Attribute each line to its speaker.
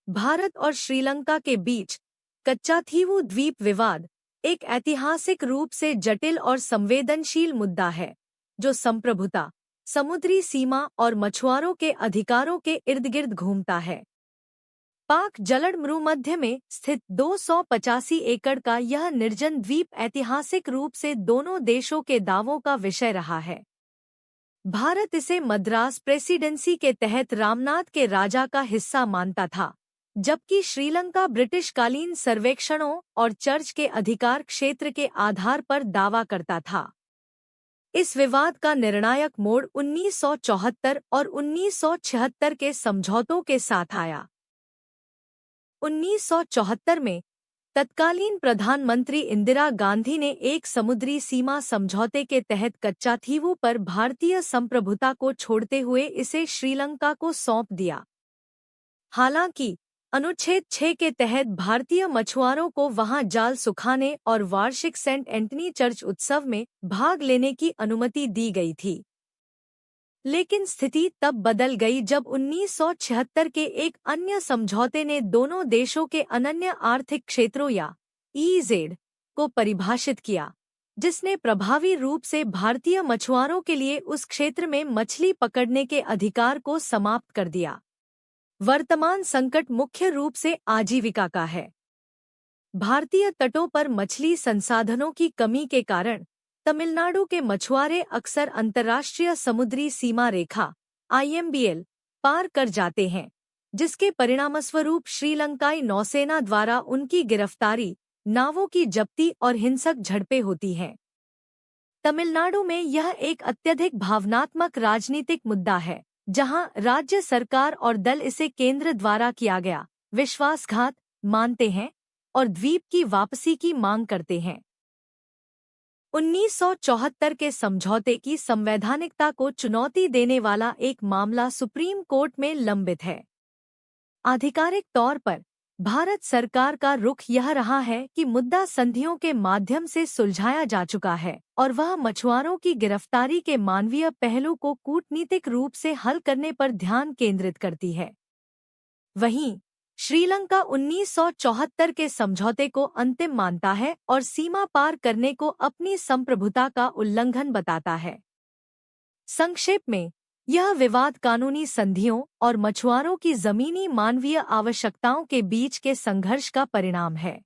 Speaker 1: भारत और श्रीलंका के बीच कच्चाथीवू द्वीप विवाद एक ऐतिहासिक रूप से जटिल और संवेदनशील मुद्दा है, जो संप्रभुता, समुद्री सीमा और मछुआरों के अधिकारों के इर्द-गिर्द घूमता है। पाक जलमरूमध्य में स्थित 285 एकड़ का यह निर्जन द्वीप ऐतिहासिक रूप से दोनों देशों के दावों का विषय रहा है। भारत इसे मद्रास प्रेसिडेंसी के तहत रामनाथ के राजा का हिस्सा मानता था, जबकि श्रीलंका ब्रिटिशकालीन सर्वेक्षणों और चर्च के अधिकार क्षेत्र के आधार पर दावा करता था। इस विवाद का निर्णायक मोड़ 1974 और 1976 के समझौतों के साथ आया। 1974 में तत्कालीन प्रधानमंत्री इंदिरा गांधी ने एक समुद्री सीमा समझौते के तहत कच्चाथीवू पर भारतीय संप्रभुता को छोड़ते हुए इसे श्रीलंका को सौंप दिया। हालांकि अनुच्छेद 6 के तहत भारतीय मछुआरों को वहां जाल सुखाने और वार्षिक सेंट एंटनी चर्च उत्सव में भाग लेने की अनुमति दी गई थी। लेकिन स्थिति तब बदल गई जब 1976 के एक अन्य समझौते ने दोनों देशों के अनन्य आर्थिक क्षेत्रों या ईईजेड को परिभाषित किया, जिसने प्रभावी रूप से भारतीय मछुआरों के लिए उस क्षेत्र में मछली पकड़ने के अधिकार को समाप्त कर दिया। वर्तमान संकट मुख्य रूप से आजीविका का है। भारतीय तटों पर मछली संसाधनों की कमी के कारण तमिलनाडु के मछुआरे अक्सर अंतर्राष्ट्रीय समुद्री सीमा रेखा (IMBL) पार कर जाते हैं, जिसके परिणामस्वरूप श्रीलंकाई नौसेना द्वारा उनकी गिरफ्तारी, नावों की जब्ती और हिंसक झड़पें होती हैं। तमिलनाडु में यह एक अत्यधिक भावनात्मक राजनीतिक मुद्दा है, जहां राज्य सरकार और दल इसे केंद्र द्वारा किया गया विश्वासघात मानते हैं और द्वीप की वापसी की मांग करते हैं। 1974 के समझौते की संवैधानिकता को चुनौती देने वाला एक मामला सुप्रीम कोर्ट में लंबित है। आधिकारिक तौर पर भारत सरकार का रुख यह रहा है कि मुद्दा संधियों के माध्यम से सुलझाया जा चुका है और वह मछुआरों की गिरफ्तारी के मानवीय पहलू को कूटनीतिक रूप से हल करने पर ध्यान केंद्रित करती है। वहीं श्रीलंका 1974 के समझौते को अंतिम मानता है और सीमा पार करने को अपनी संप्रभुता का उल्लंघन बताता है। संक्षेप में, यह विवाद कानूनी संधियों और मछुआरों की जमीनी मानवीय आवश्यकताओं के बीच के संघर्ष का परिणाम है।